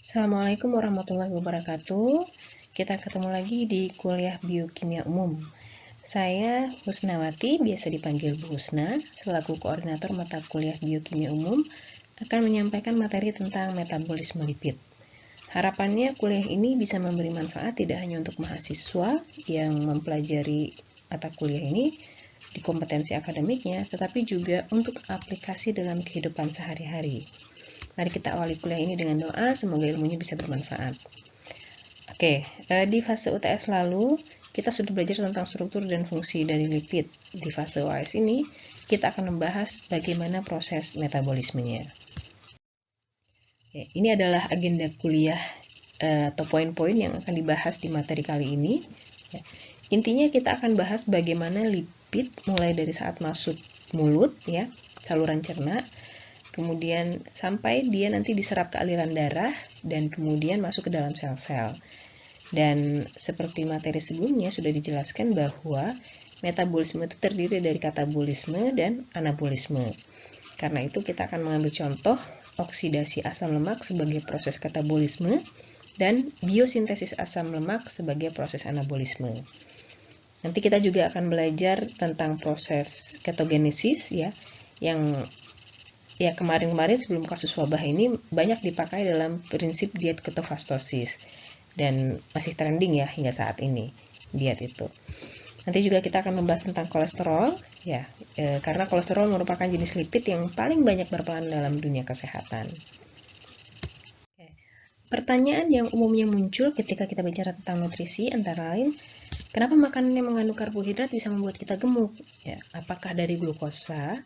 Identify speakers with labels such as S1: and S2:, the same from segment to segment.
S1: Assalamualaikum warahmatullahi wabarakatuh. Kita ketemu lagi di kuliah Biokimia Umum. Saya Husnawati, biasa dipanggil Bu Husna, selaku koordinator mata kuliah Biokimia Umum, akan menyampaikan materi tentang metabolisme lipid. Harapannya kuliah ini bisa memberi manfaat tidak hanya untuk mahasiswa yang mempelajari mata kuliah ini di kompetensi akademiknya, tetapi juga untuk aplikasi dalam kehidupan sehari-hari. Mari kita awali kuliah ini dengan doa, semoga ilmunya bisa bermanfaat. Oke, di fase UTS lalu, kita sudah belajar tentang struktur dan fungsi dari lipid. Di fase UAS ini, kita akan membahas bagaimana proses metabolismenya. Oke, ini adalah agenda kuliah atau poin-poin yang akan dibahas di materi kali ini. Intinya kita akan bahas bagaimana lipid mulai dari saat masuk mulut, saluran cerna, kemudian sampai dia nanti diserap ke aliran darah dan kemudian masuk ke dalam sel-sel. Dan seperti materi sebelumnya sudah dijelaskan bahwa metabolisme itu terdiri dari katabolisme dan anabolisme. Karena itu kita akan mengambil contoh oksidasi asam lemak sebagai proses katabolisme dan biosintesis asam lemak sebagai proses anabolisme. Nanti kita juga akan belajar tentang proses ketogenesis yang kemarin-kemarin sebelum kasus wabah ini banyak dipakai dalam prinsip diet ketofastosis dan masih trending hingga saat ini diet itu. Nanti juga kita akan membahas tentang kolesterol karena kolesterol merupakan jenis lipid yang paling banyak berperan dalam dunia kesehatan. Pertanyaan yang umumnya muncul ketika kita bicara tentang nutrisi antara lain, kenapa makanan yang mengandung karbohidrat bisa membuat kita gemuk? Apakah dari glukosa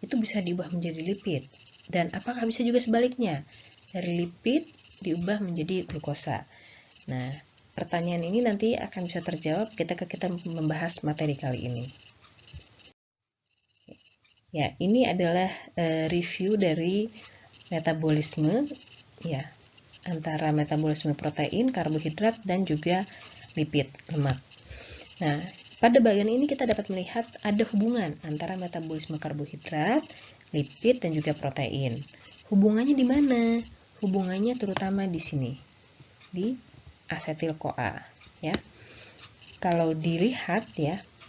S1: itu bisa diubah menjadi lipid, dan apakah bisa juga sebaliknya dari lipid diubah menjadi glukosa. Nah, pertanyaan ini nanti akan bisa terjawab ketika kita membahas materi kali ini. Ini adalah review dari metabolisme antara metabolisme protein, karbohidrat, dan juga lipid, lemak. Nah, pada bagian ini kita dapat melihat ada hubungan antara metabolisme karbohidrat, lipid, dan juga protein. Hubungannya di mana? Hubungannya terutama di sini, di asetil-CoA. Kalau dilihat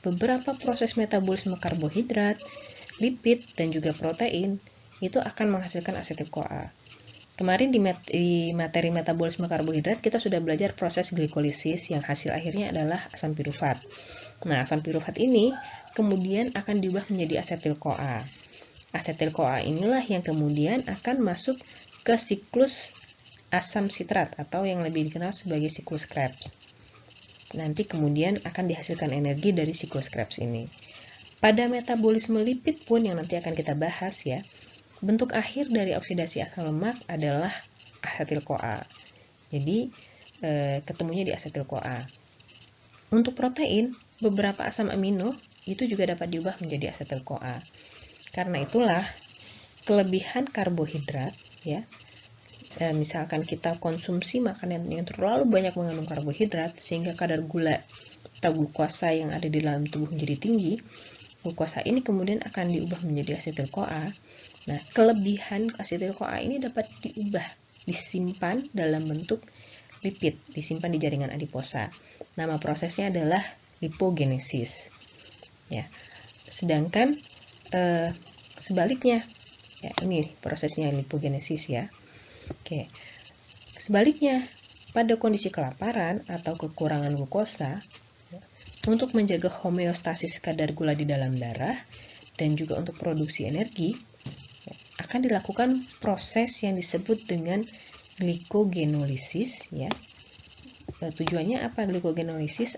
S1: beberapa proses metabolisme karbohidrat, lipid, dan juga protein itu akan menghasilkan asetil-CoA. Kemarin di materi metabolisme karbohidrat kita sudah belajar proses glikolisis yang hasil akhirnya adalah asam pirufat. Nah, asam pirufat ini kemudian akan diubah menjadi asetil-CoA. Asetil-CoA inilah yang kemudian akan masuk ke siklus asam sitrat atau yang lebih dikenal sebagai siklus Krebs. Nanti kemudian akan dihasilkan energi dari siklus Krebs ini. Pada metabolisme lipid pun yang nanti akan kita bahas bentuk akhir dari oksidasi asam lemak adalah asetil-CoA. Jadi, ketemunya di asetil-CoA. Untuk protein, beberapa asam amino itu juga dapat diubah menjadi asetil-CoA. Karena itulah, kelebihan karbohidrat, misalkan kita konsumsi makanan yang terlalu banyak mengandung karbohidrat, sehingga kadar gula atau glukosa yang ada di dalam tubuh menjadi tinggi, glukosa ini kemudian akan diubah menjadi asetil-CoA. Nah, kelebihan asetil-CoA ini dapat diubah, disimpan dalam bentuk lipid, disimpan di jaringan adiposa. Nama prosesnya adalah lipogenesis. Sedangkan sebaliknya, ini prosesnya lipogenesis Oke. Sebaliknya, pada kondisi kelaparan atau kekurangan glukosa, untuk menjaga homeostasis kadar gula di dalam darah dan juga untuk produksi energi, akan dilakukan proses yang disebut dengan glikogenolisis. Tujuannya apa glikogenolisis?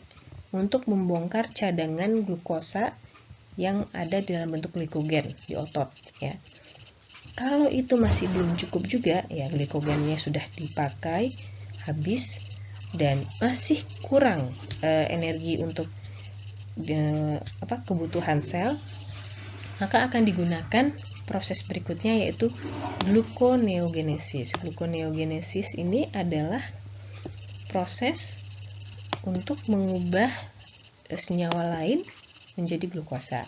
S1: Untuk membongkar cadangan glukosa yang ada dalam bentuk glikogen di otot. Kalau itu masih belum cukup juga, glikogennya sudah dipakai habis dan masih kurang energi untuk kebutuhan sel, maka akan digunakan proses berikutnya yaitu gluconeogenesis. Gluconeogenesis ini adalah proses untuk mengubah senyawa lain menjadi glukosa.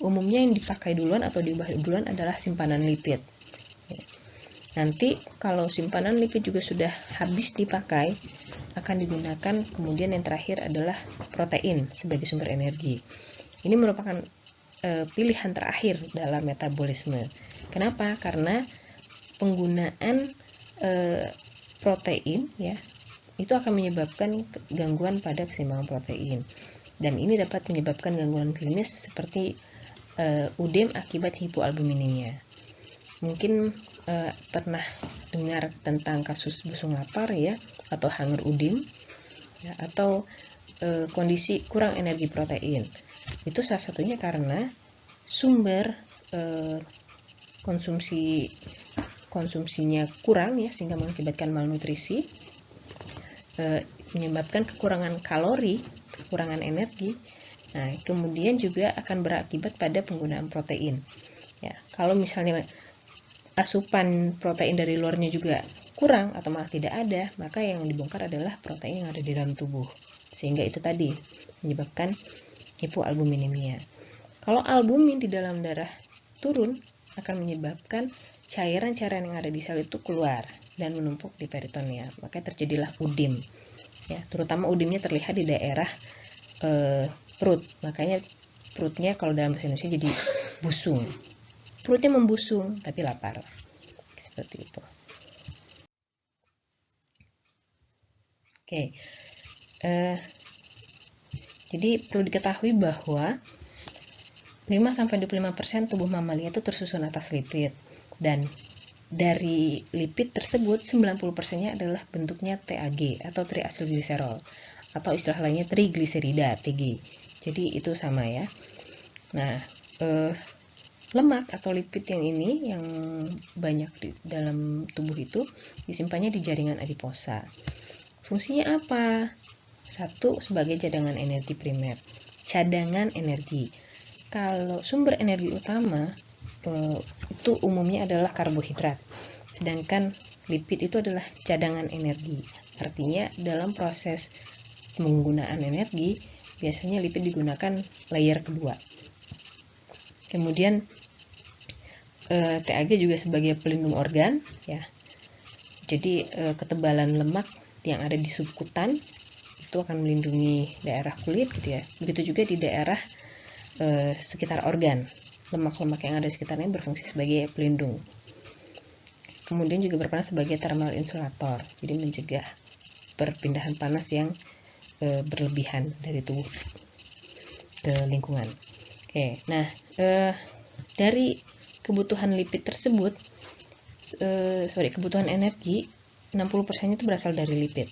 S1: Umumnya yang dipakai duluan atau diubah duluan adalah simpanan lipid. Nanti kalau simpanan lipid juga sudah habis dipakai, akan digunakan kemudian yang terakhir adalah protein sebagai sumber energi. Ini merupakan pilihan terakhir dalam metabolisme. Kenapa? Karena penggunaan protein ya itu akan menyebabkan gangguan pada keseimbangan protein, dan ini dapat menyebabkan gangguan klinis seperti UDEM akibat hipoalbuminemia. Mungkin pernah dengar tentang kasus busung lapar ya, atau hunger UDEM ya, atau kondisi kurang energi protein. Itu salah satunya karena sumber konsumsinya kurang ya, sehingga mengakibatkan malnutrisi, menyebabkan kekurangan kalori, kekurangan energi. Nah, kemudian juga akan berakibat pada penggunaan protein. Ya, kalau misalnya asupan protein dari luarnya juga kurang atau malah tidak ada, maka yang dibongkar adalah protein yang ada di dalam tubuh. Sehingga itu tadi menyebabkan hipoalbuminemia. Kalau albumin di dalam darah turun, akan menyebabkan cairan-cairan yang ada di sel itu keluar dan menumpuk di peritoneum. Maka terjadilah UDEM. Ya, terutama UDEMnya terlihat di daerah perut. Makanya perutnya kalau dalam bahasa Indonesia jadi busung. Perutnya membusung tapi lapar. Seperti itu. Oke. Jadi perlu diketahui bahwa 5-25% tubuh mamalia itu tersusun atas lipid, dan dari lipid tersebut 90%-nya adalah bentuknya TAG atau triacylglycerol, atau istilah lainnya trigliserida TG. Jadi itu sama ya. Nah, lemak atau lipid yang ini yang banyak di dalam tubuh itu disimpannya di jaringan adiposa. Fungsinya apa? Satu, sebagai cadangan energi primer. Cadangan energi. Kalau sumber energi utama itu umumnya adalah karbohidrat, sedangkan lipid itu adalah cadangan energi. Artinya dalam proses penggunaan energi biasanya lipid digunakan layer kedua. Kemudian TAG juga sebagai pelindung organ ya. Jadi ketebalan lemak yang ada di subkutan itu akan melindungi daerah kulit gitu ya. Begitu juga di daerah sekitar organ. Lemak-lemak yang ada di sekitarnya berfungsi sebagai pelindung. Kemudian juga berperan sebagai thermal insulator, jadi mencegah perpindahan panas yang berlebihan dari tubuh ke lingkungan. Oke, nah dari kebutuhan lipid tersebut, kebutuhan energi 60% itu berasal dari lipid.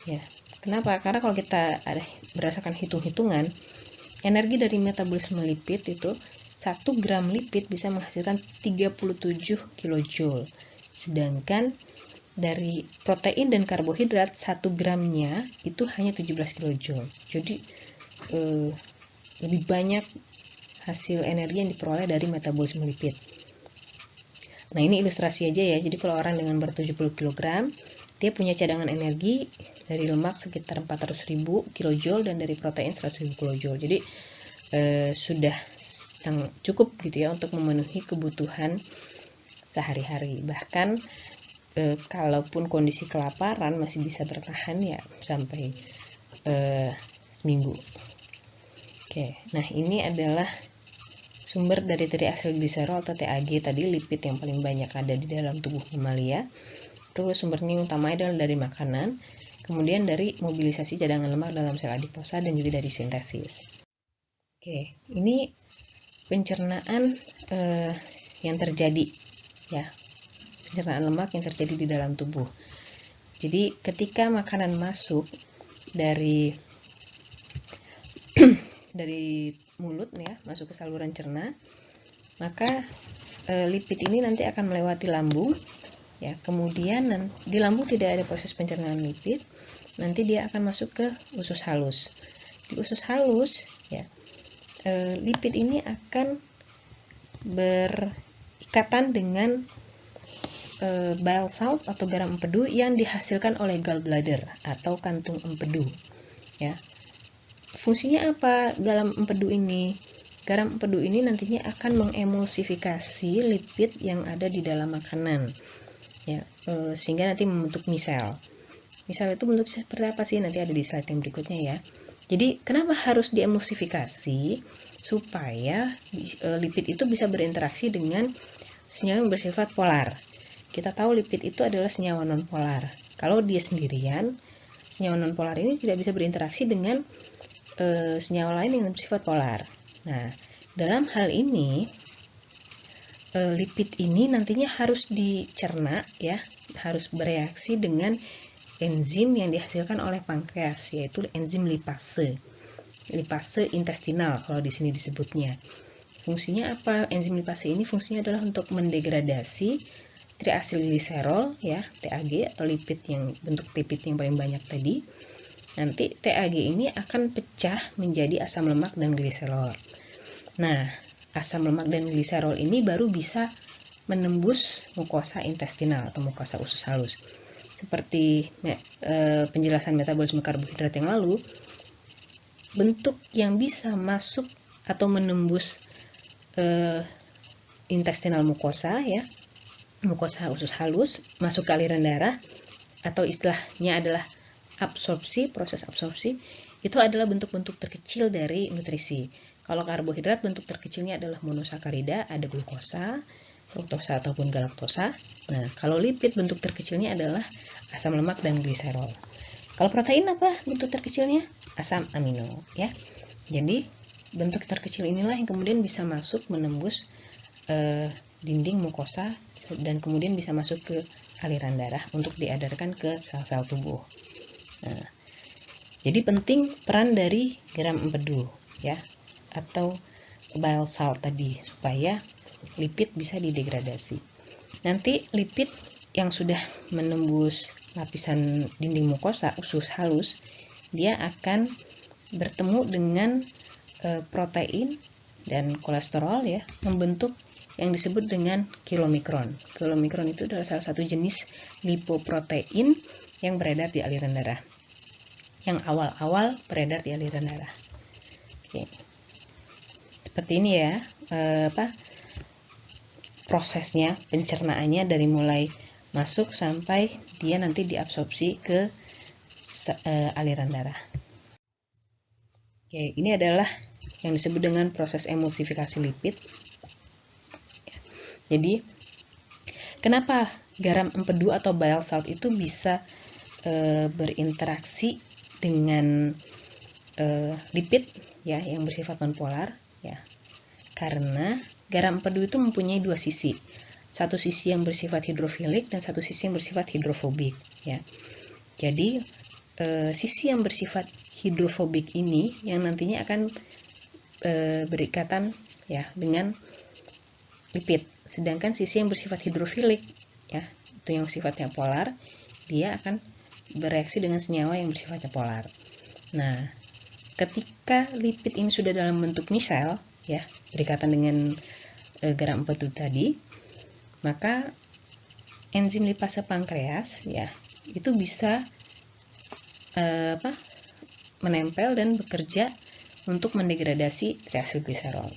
S1: Ya, kenapa? Karena kalau kita berdasarkan hitung-hitungan, energi dari metabolisme lipid itu 1 gram lipid bisa menghasilkan 37 kJ. Sedangkan dari protein dan karbohidrat 1 gramnya itu hanya 17 kJ. Jadi lebih banyak hasil energi yang diperoleh dari metabolisme lipid. Nah, ini ilustrasi aja ya. Jadi kalau orang dengan berat 70 kg, dia punya cadangan energi dari lemak sekitar 400.000 kJ dan dari protein 100.000 kJ. Jadi sudah sangat cukup gitu ya untuk memenuhi kebutuhan sehari-hari. Bahkan kalaupun kondisi kelaparan masih bisa bertahan ya sampai seminggu. Oke, nah ini adalah sumber dari triacylglycerol atau TAG tadi, lipid yang paling banyak ada di dalam tubuh mamalia. Itu sumbernya yang utama adalah dari makanan, kemudian dari mobilisasi cadangan lemak dalam sel adiposa, dan juga dari sintesis. Oke, ini pencernaan yang terjadi ya, pencernaan lemak yang terjadi di dalam tubuh. Jadi ketika makanan masuk dari mulut ya, masuk ke saluran cerna, maka lipid ini nanti akan melewati lambung ya. Kemudian di lambung tidak ada proses pencernaan lipid, nanti dia akan masuk ke usus halus. Di usus halus ya, lipid ini akan berikatan dengan bile salt atau garam empedu yang dihasilkan oleh gallbladder atau kantung empedu ya. Fungsinya apa garam empedu ini? Garam empedu ini nantinya akan mengemulsifikasi lipid yang ada di dalam makanan. ya, sehingga nanti membentuk misel. Misel itu bentuk seperti apa sih? Nanti ada di slide yang berikutnya ya. Jadi kenapa harus diemulsifikasi? Supaya lipid itu bisa berinteraksi dengan senyawa yang bersifat polar. Kita tahu lipid itu adalah senyawa nonpolar. Kalau dia sendirian, senyawa nonpolar ini tidak bisa berinteraksi dengan senyawa lain yang bersifat polar. Nah, dalam hal ini lipid ini nantinya harus dicerna ya, harus bereaksi dengan enzim yang dihasilkan oleh pankreas, yaitu enzim lipase intestinal kalau di sini disebutnya. Fungsinya apa? Enzim lipase ini fungsinya adalah untuk mendegradasi triasylgliserol ya, TAG atau lipid yang bentuk lipid yang paling banyak tadi. Nanti TAG ini akan pecah menjadi asam lemak dan gliserol. Nah, asam lemak dan gliserol ini baru bisa menembus mukosa intestinal atau mukosa usus halus. Seperti penjelasan metabolisme karbohidrat yang lalu, bentuk yang bisa masuk atau menembus intestinal mukosa ya, mukosa usus halus masuk ke aliran darah, atau istilahnya adalah absorpsi, proses absorpsi, itu adalah bentuk-bentuk terkecil dari nutrisi. Kalau karbohidrat bentuk terkecilnya adalah monosakarida, ada glukosa, fruktosa ataupun galaktosa. Nah, kalau lipid bentuk terkecilnya adalah asam lemak dan gliserol. Kalau protein apa bentuk terkecilnya? Asam amino ya. Jadi bentuk terkecil inilah yang kemudian bisa masuk menembus dinding mukosa dan kemudian bisa masuk ke aliran darah untuk diedarkan ke sel-sel tubuh. Nah, jadi penting peran dari garam empedu ya, atau bile salt tadi, supaya lipid bisa didegradasi. Nanti lipid yang sudah menembus lapisan dinding mukosa usus halus, dia akan bertemu dengan protein dan kolesterol ya, membentuk yang disebut dengan kilomikron. Kilomikron itu adalah salah satu jenis lipoprotein yang beredar di aliran darah, yang awal-awal beredar di aliran darah. Oke. Seperti ini ya, prosesnya, pencernaannya dari mulai masuk sampai dia nanti diabsorpsi ke aliran darah. Oke, ini adalah yang disebut dengan proses emulsifikasi lipid. Jadi, kenapa garam empedu atau bile salt itu bisa berinteraksi dengan lipid ya yang bersifat nonpolar ya? Karena garam empedu itu mempunyai dua sisi. Satu sisi yang bersifat hidrofilik dan satu sisi yang bersifat hidrofobik ya. Jadi sisi yang bersifat hidrofobik ini yang nantinya akan berikatan ya dengan lipid. Sedangkan sisi yang bersifat hidrofilik ya, itu yang sifatnya polar, dia akan bereaksi dengan senyawa yang bersifatnya polar. Nah, ketika lipid ini sudah dalam bentuk misel ya, berikatan dengan garam empedu tadi, maka enzim lipase pankreas ya itu bisa menempel dan bekerja untuk mendegradasi triasylgliserol.